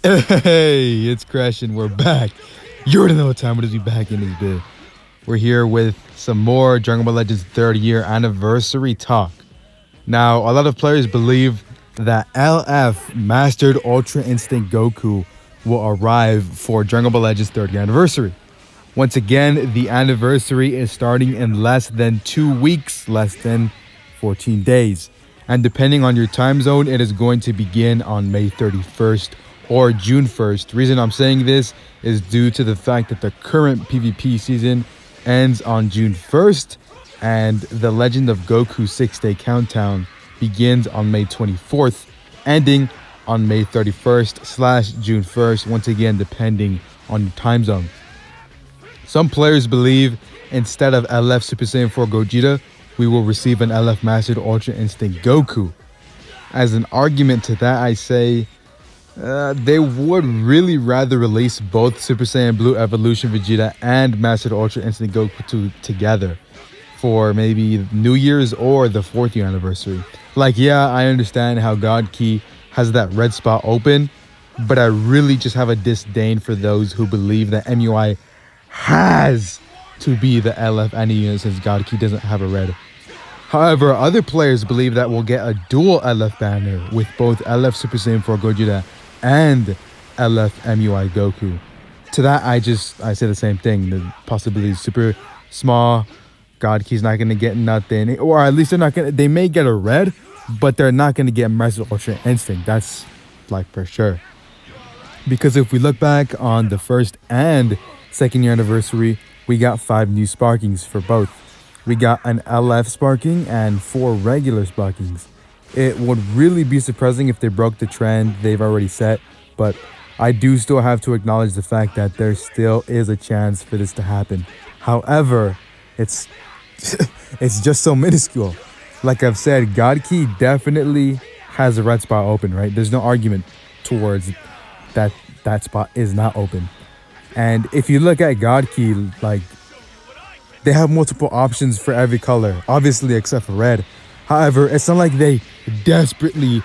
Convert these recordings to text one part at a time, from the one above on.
Hey, it's Crash and we're back. You already know what time it is. We back in this bit. We're here with some more Dragon Ball Legends 3rd-year anniversary talk. Now, a lot of players believe that LF Mastered Ultra Instinct Goku will arrive for Dragon Ball Legends 3rd-year anniversary. Once again, the anniversary is starting in less than 2 weeks, less than 14 days. And depending on your time zone, it is going to begin on May 31st or June 1st. The reason I'm saying this is due to the fact that the current PvP season ends on June 1st and the Legend of Goku 6-day countdown begins on May 24th, ending on May 31st / June 1st, once again depending on your time zone. Some players believe instead of LF Super Saiyan 4 Gogeta, we will receive an LF Mastered Ultra Instinct Goku. As an argument to that, I say they would really rather release both Super Saiyan Blue Evolution Vegeta and Mastered Ultra Instinct Goku together for maybe New Year's or the 4th year anniversary. Like, yeah, I understand how God Key has that red spot open, but I really just have a disdain for those who believe that MUI has to be the LF any unit since God Key doesn't have a red. However, other players believe that we'll get a dual LF banner with both LF Super Saiyan 4 Gogeta and LF MUI Goku. To that, I say the same thing. The possibility is super small. God Key's not gonna get nothing, or at least they may get a red, but they're not gonna get Mastered Ultra Instinct. That's like for sure. Because if we look back on the 1st and 2nd year anniversary, we got 5 new sparkings for both. We got an LF sparking and 4 regular sparkings. It would really be surprising if they broke the trend they've already set, but I do still have to acknowledge the fact that there still is a chance for this to happen. However, it's just so minuscule. Like I've said, God Key definitely has a red spot open, right? There's no argument towards that spot is not open. And if you look at God Key, like, they have multiple options for every color, obviously except for red. However, it's not like they desperately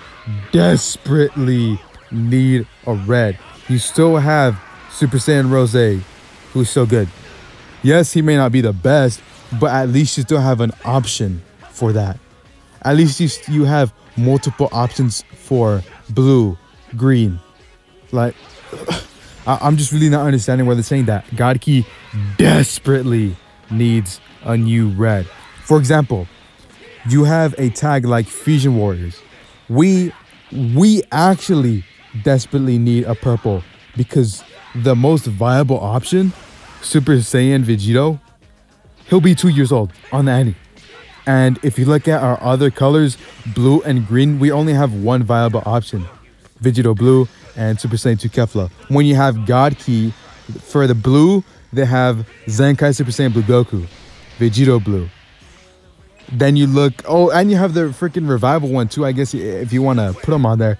need a red. You still have Super Saiyan Rose, who's so good. Yes, he may not be the best, but at least you still have an option for that. At least you have multiple options for blue, green. Like, I'm just really not understanding why they're saying that. God Key desperately needs a new red. For example, you have a tag like Fusion Warriors. We actually desperately need a purple because the most viable option, Super Saiyan Vegito, he'll be 2 years old on the Annie. And if you look at our other colors, blue and green, we only have one viable option, Vegito Blue and Super Saiyan 2 Kefla. When you have God Key, for the blue, they have Zenkai Super Saiyan Blue Goku, Vegito Blue. Then you look, oh, and you have the freaking revival one too, I guess, if you want to put them on there.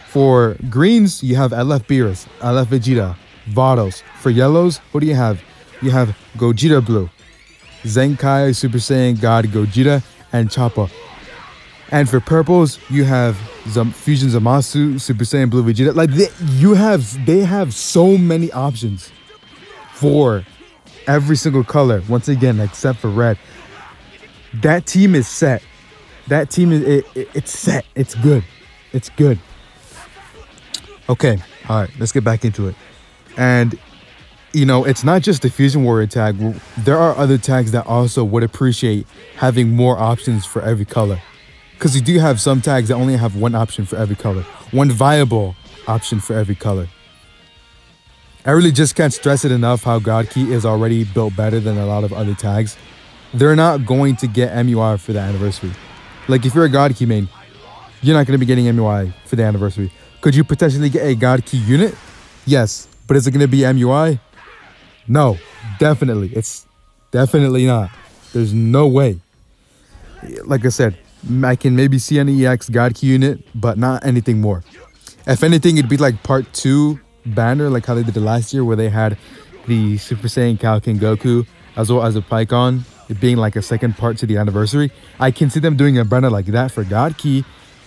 For greens, you have LF Beerus, LF Vegeta, Vados. For yellows, what do you have? You have Gogeta Blue, Zenkai Super Saiyan God Gogeta, and Choppa. And for purples, you have Fusion Zamasu, Super Saiyan Blue Vegeta. Like, they have so many options for every single color, once again, except for red. That team is set. That team is it's set. It's good. It's good. Okay, all right, let's get back into it. And you know, it's not just the Fusion Warrior tag. There are other tags that also would appreciate having more options for every color, because you do have some tags that only have one option for every color, one viable option for every color. I really just can't stress it enough how God Key is already built better than a lot of other tags. They're not going to get MUI for the anniversary. Like, if you're a God Key main, you're not going to be getting MUI for the anniversary. Could you potentially get a God Key unit? Yes. But is it going to be MUI? No. Definitely. It's definitely not. There's no way. Like I said, I can maybe see an EX God Key unit, but not anything more. If anything, it'd be like part 2 banner, like how they did it last year, where they had the Super Saiyan Kaioken Goku as well as a Pycon, it being like a second part to the anniversary. I can see them doing a banner like that for God Key,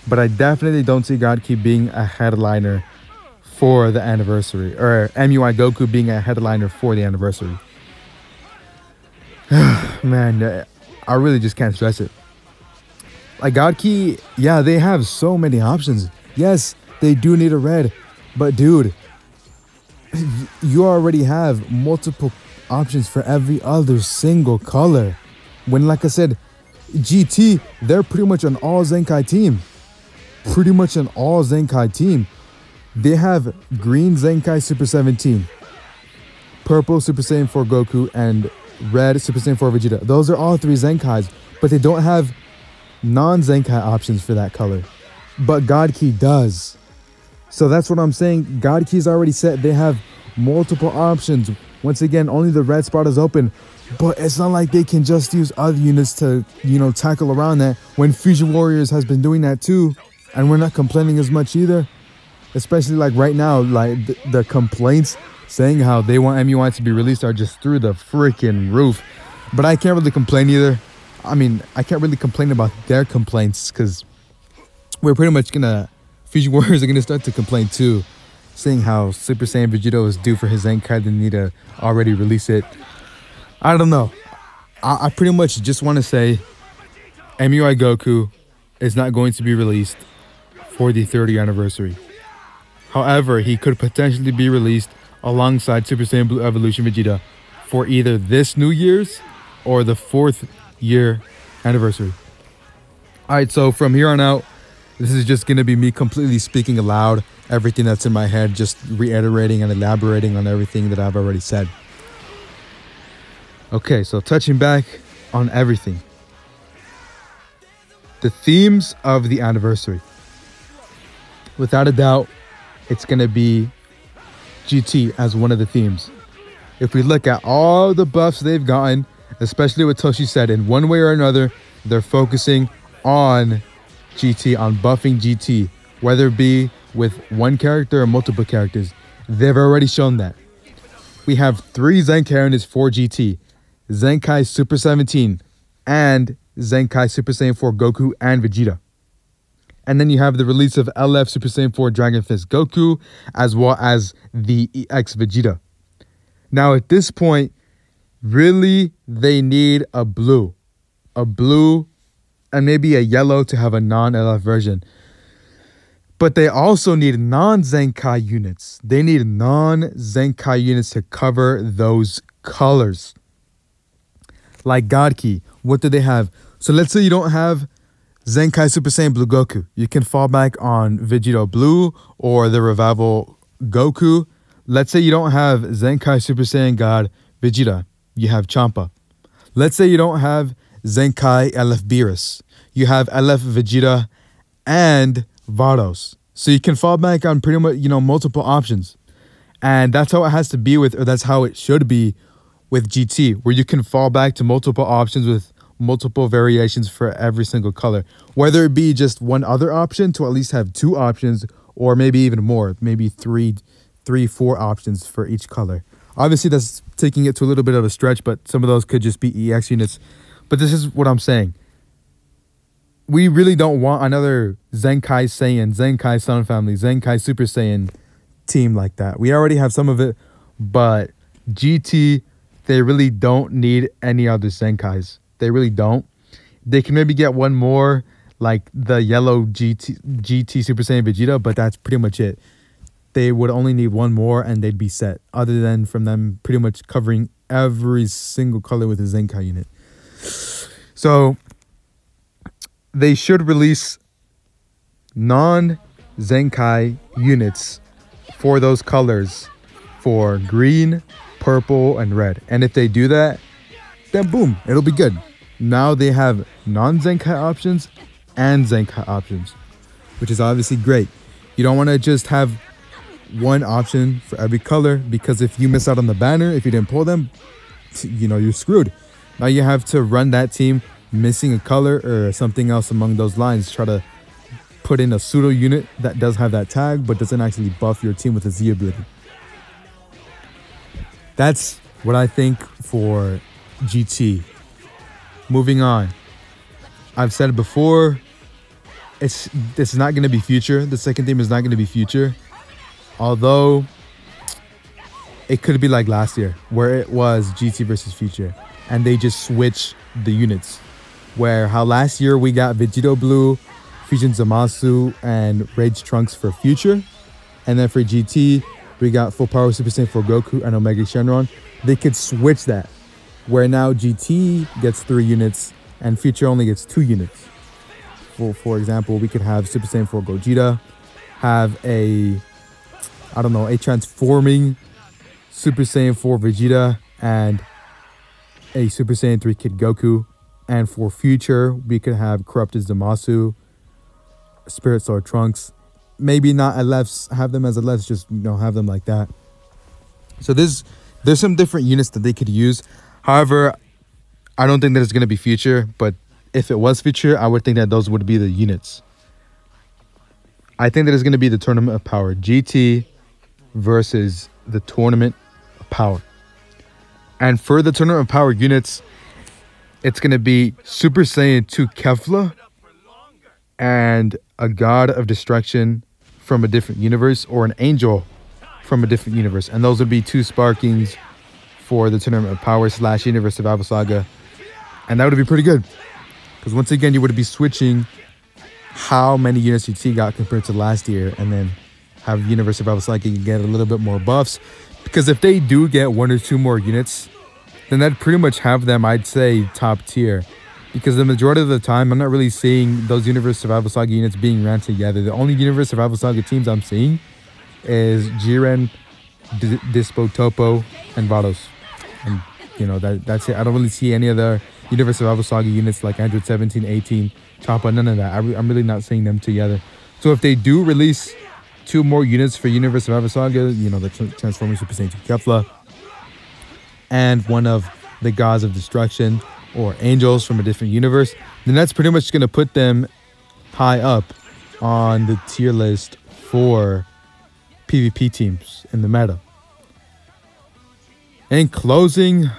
but I definitely don't see God Key being a headliner for the anniversary, or MUI Goku being a headliner for the anniversary. Man, I really just can't stress it. Like God Key, yeah, they have so many options. Yes, they do need a red, but dude, you already have multiple options for every other single color. When, like I said, GT, they're pretty much an all Zenkai team. Pretty much an all Zenkai team. They have green Zenkai Super 17, purple Super Saiyan 4 Goku, and red Super Saiyan 4 Vegeta. Those are all 3 Zenkais, but they don't have non-Zenkai options for that color. But God Key does. So that's what I'm saying. God Key is already set. They have multiple options. Once again, only the red spot is open. But it's not like they can just use other units to, tackle around that, when Fusion Warriors has been doing that too. And we're not complaining as much either. Especially like right now, like the complaints saying how they want MUI to be released are just through the freaking roof. But I can't really complain either. I mean, I can't really complain about their complaints, because we're pretty much Fusion Warriors are gonna start to complain too, saying how Super Saiyan Vegeta is due for his Zenkai. They need to already release it. I don't know. I pretty much just want to say MUI Goku is not going to be released for the 30th anniversary. However, he could potentially be released alongside Super Saiyan Blue Evolution Vegeta for either this New Year's or the 4th year anniversary. Alright, so from here on out, this is just going to be me completely speaking aloud, everything that's in my head, just reiterating and elaborating on everything that I've already said. Okay, so touching back on everything. The themes of the anniversary. Without a doubt, it's going to be GT as one of the themes. If we look at all the buffs they've gotten, especially what Toshi said, in one way or another, they're focusing on GT, on buffing GT, whether it be with one character or multiple characters. They've already shown that. We have 3 Zenkai units for GT. Zenkai Super 17 and Zenkai Super Saiyan 4 Goku and Vegeta. And then you have the release of LF Super Saiyan 4 Dragon Fist Goku, as well as the EX Vegeta. Now at this point, really they need a blue and maybe a yellow to have a non-LF version. But they also need non-Zenkai units. They need non-Zenkai units to cover those colors. Like God Key, what do they have? So let's say you don't have Zenkai Super Saiyan Blue Goku. You can fall back on Vegeta Blue or the Revival Goku. Let's say you don't have Zenkai Super Saiyan God Vegeta. You have Champa. Let's say you don't have Zenkai LF Beerus. You have LF Vegeta and Vados. So you can fall back on pretty much, multiple options. And that's how it has to be with, or that's how it should be with GT, where you can fall back to multiple options with multiple variations for every single color. Whether it be just one other option to at least have 2 options, or maybe even more, maybe 4 options for each color. Obviously, that's taking it to a little bit of a stretch, but some of those could just be EX units. But this is what I'm saying. We really don't want another Zenkai Saiyan, Zenkai Sun Family, Zenkai Super Saiyan team like that. We already have some of it, but GT, they really don't need any other Zenkais. They really don't. They can maybe get one more, like the yellow GT Super Saiyan Vegeta, but that's pretty much it. They would only need one more and they'd be set, other than from them pretty much covering every single color with a Zenkai unit. So they should release non-Zenkai units for those colors for green, purple, and red. And if they do that, then boom, it'll be good. Now they have non-Zenkai options and Zenkai options, which is obviously great. You don't want to just have one option for every color, because if you miss out on the banner, if you didn't pull them, you're screwed. Now you have to run that team missing a color or something else among those lines. Try to put in a pseudo unit that does have that tag but doesn't actually buff your team with a Z ability. That's what I think for GT. Moving on. I've said it before, it's not going to be future. The second theme is not going to be future. Although it could be like last year where it was GT versus Future and they just switch the units. Where how last year we got Vegito Blue, Fusion Zamasu, and Rage Trunks for Future. And then for GT, we got Full Power Super Saiyan for Goku and Omega Shenron. They could switch that. Where now GT gets 3 units and Future only gets 2 units. For example, we could have Super Saiyan 4 Gogeta, have a transforming Super Saiyan 4 Vegeta, and a Super Saiyan 3 Kid Goku. And for Future, we could have Corrupted Zamasu, Spirit Sword Trunks. Maybe not at lefts, have them as a lefts, just have them like that. So there's some different units that they could use. However, I don't think that it's going to be Future, but if it was Future, I would think that those would be the units. I think that it's going to be the Tournament of Power GT versus the Tournament of Power. And for the Tournament of Power units, it's going to be Super Saiyan 2 Kefla and a God of Destruction from a different universe, or an Angel from a different universe. And those would be 2 Sparkings for the Tournament of Power / Universe Survival Saga. And that would be pretty good. Because once again, you would be switching how many units GT got compared to last year. And then have Universe Survival Saga get a little bit more buffs. Because if they do get 1 or 2 more units, then that'd pretty much have them, I'd say, top tier. Because the majority of the time, I'm not really seeing those Universe Survival Saga units being ran together. The only Universe Survival Saga teams I'm seeing is Jiren, Dispo, Topo, and Vados. And, that's it. I don't really see any other Universe Survival Saga units like Android 17, 18, Champa, none of that. I'm really not seeing them together. So if they do release 2 more units for Universe Survival Saga, the Transforming Super Saiyan 2 Kefla, and one of the Gods of Destruction or Angels from a different universe, then that's pretty much going to put them high up on the tier list for PvP teams in the meta. In closing,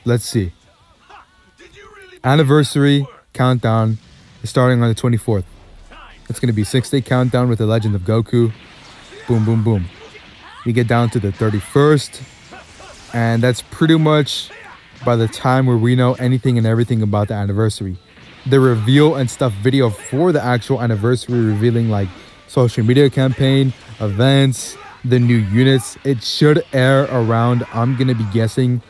let's see. Anniversary countdown is starting on the 24th. It's going to be 6-day countdown with the Legend of Goku. Boom, boom, boom. We get down to the 31st. And that's pretty much by the time where we know anything and everything about the anniversary. The reveal and stuff video for the actual anniversary, revealing like social media campaign, events, the new units. It should air around, I'm going to be guessing,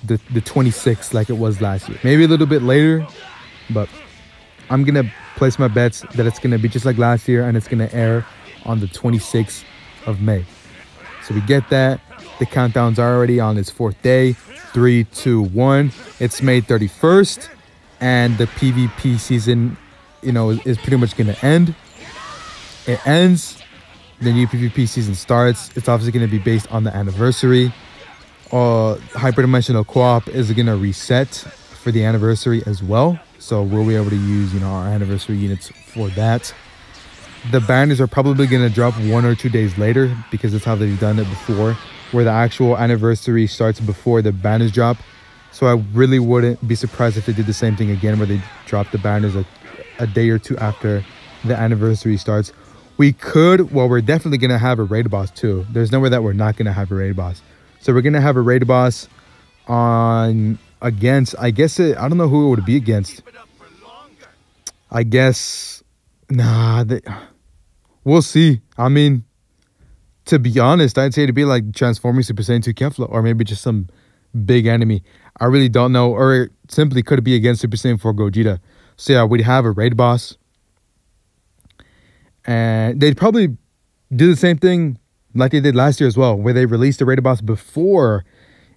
the 26th like it was last year. Maybe a little bit later, but I'm going to place my bets that it's going to be just like last year and it's going to air on the 26th of May. So we get that. The countdown's already on its 4th day. 3, 2, 1. It's May 31st. And the PvP season, is pretty much going to end. It ends. The new PvP season starts. It's obviously going to be based on the anniversary. Hyperdimensional Co-op is going to reset for the anniversary as well. So we'll be able to use, our anniversary units for that. The banners are probably going to drop 1 or 2 days later because that's how they've done it before, where the actual anniversary starts before the banners drop. So I really wouldn't be surprised if they did the same thing again, where they drop the banners a day or 2 after the anniversary starts. We're definitely going to have a raid boss too. There's nowhere that we're not going to have a raid boss. So we're going to have a raid boss against, I don't know who it would be against. I guess, we'll see. I mean, to be honest, I'd say it'd be like Transforming Super Saiyan 2 Kefla, or maybe just some big enemy. I really don't know. Or it simply could be against Super Saiyan 4 Gogeta. So yeah, we'd have a raid boss. And they'd probably do the same thing like they did last year as well, where they released the raid boss before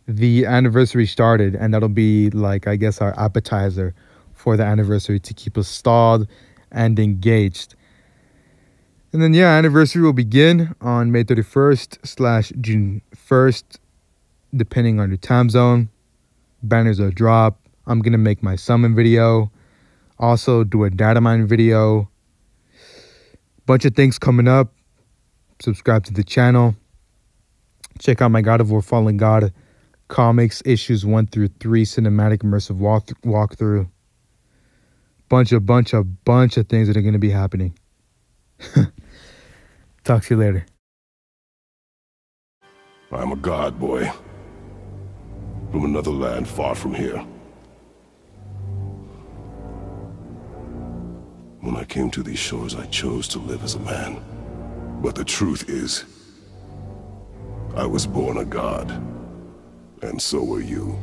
the anniversary started. And that'll be like, I guess, our appetizer for the anniversary to keep us stalled and engaged. And then, yeah, anniversary will begin on May 31st / June 1st, depending on your time zone. Banners will drop. I'm going to make my summon video. Also, do a data mine video. Bunch of things coming up. Subscribe to the channel. Check out my God of War Fallen God comics, issues 1 through 3, cinematic immersive walkthrough. Bunch of things that are going to be happening. Talk to you later. I'm a god, boy. From another land far from here. When I came to these shores, I chose to live as a man. But the truth is, I was born a god. And so were you.